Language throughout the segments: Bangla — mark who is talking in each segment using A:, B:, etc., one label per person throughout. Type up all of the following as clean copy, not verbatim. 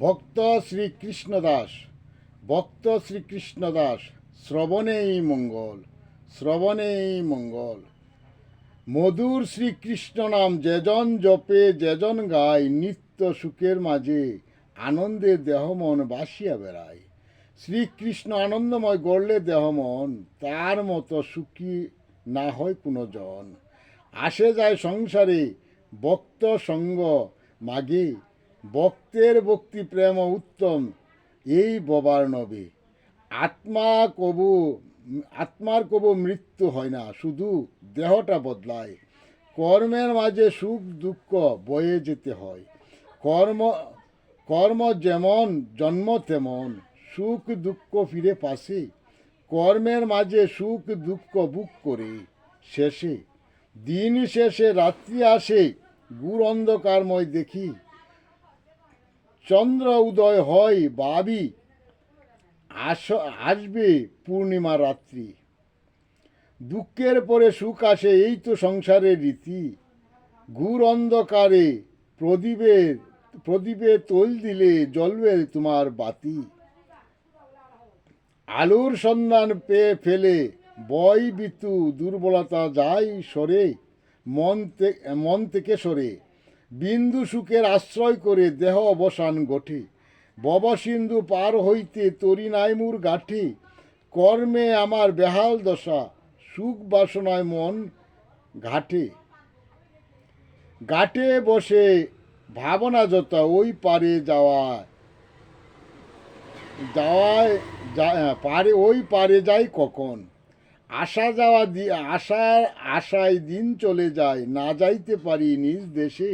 A: ভক্ত শ্রীকৃষ্ণদাস ভক্ত শ্রীকৃষ্ণদাস শ্রবণেই মঙ্গল শ্রবণেই মঙ্গল। মধুর শ্রীকৃষ্ণ নাম যেজন জপে যেজন গায়, নিত্য সুখের মাঝে আনন্দে দেহ মন বাসিয়া বেড়ায়। শ্রীকৃষ্ণ আনন্দময় গড়লে দেহ মন, তার মতো সুখী না হয় কোনো জন। আসে যায় সংসারে ভক্ত সঙ্গ মাগে, ভক্তের ভক্তি প্রেম উত্তম এই ববার নবে। আত্মার কবু মৃত্যু হয় না, শুধু দেহটা বদলায়। কর্মের মাঝে সুখ দুঃখ বয়ে যেতে হয়। কর্ম কর্ম যেমন জন্ম তেমন, সুখ দুঃখ ফিরে পাশে। কর্মের মাঝে সুখ দুঃখ বুক করে শেষে, দিন শেষে রাত্রি আসে, গুড় অন্ধকারময় দেখি। চন্দ্র উদয় হয় ভাবি, আসবে পূর্ণিমা রাত্রি। দুঃখের পরে সুখ আসে, এই তো সংসারের রীতি। ঘুর অন্ধকারে প্রদীপে তৈল দিলে জ্বলবে তোমার বাতি। আলোর সন্ধান পেয়ে ফেলে বয় বিতু দুর্বলতা যায় সরে, মন থেকে সরে। বিন্দু সুখের আশ্রয় করে দেহ অবসান ঘটে। ভবসিন্ধু পার হইতে তরি নাই মুর গাঠে। কর্মে আমার বেহাল দশা, সুখ বাসনায় মন ঘাটে। ঘাটে বসে ভাবনা যত, ওই পারে ওই পারে যাই কখন। আশায় দিন চলে যায়, না যাইতে পারি নিজ দেশে।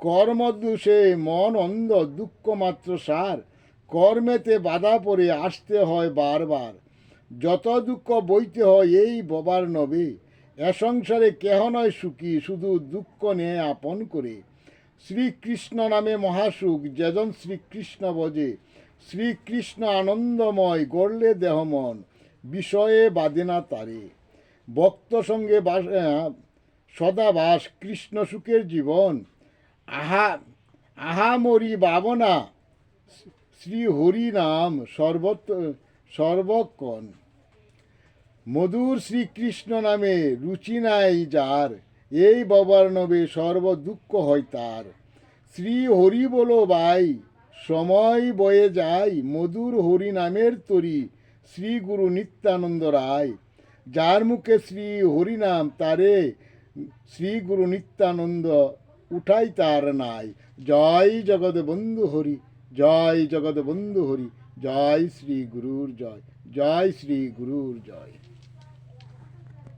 A: কর্মদোষে মন অন্ধ, দুঃখ মাত্র সার। কর্মেতে বাধা পড়ে আসতে হয় বারবার। যত দুঃখ বইতে হয় এই ববার নবে। এ সংসারে কেহ নয় সুখী, শুধু দুঃখ নিয়ে আপন করে। শ্রীকৃষ্ণ নামে মহাসুখ, যেজন শ্রীকৃষ্ণ ভজে। শ্রীকৃষ্ণ আনন্দময় গড়লে দেহ মন, বিষয়ে বাঁধে না তারে। ভক্ত সঙ্গে সদা বাস, কৃষ্ণ সুখের জীবন। আহামরি ভাবনা, শ্রী হরি নাম সর্বক্ষণ। মধুর শ্রীকৃষ্ণ নামে রুচি নাই যার, এই বাবার নবে সর্ব দুঃখ হয় তার। শ্রী হরি বলো ভাই, সময় বয়ে যায়, মধুর হরি নামের তরি শ্রী গুরু নিত্যানন্দ রায়। যার মুখে শ্রী হরি নাম, তারে শ্রী গুরু নিত্যানন্দ উঠাই তার নাই। জয় জগৎ বন্ধু হরি, জয় জগৎ বন্ধু হরি, জয় শ্রী গুরুর জয়, জয় শ্রী গুরুর জয়।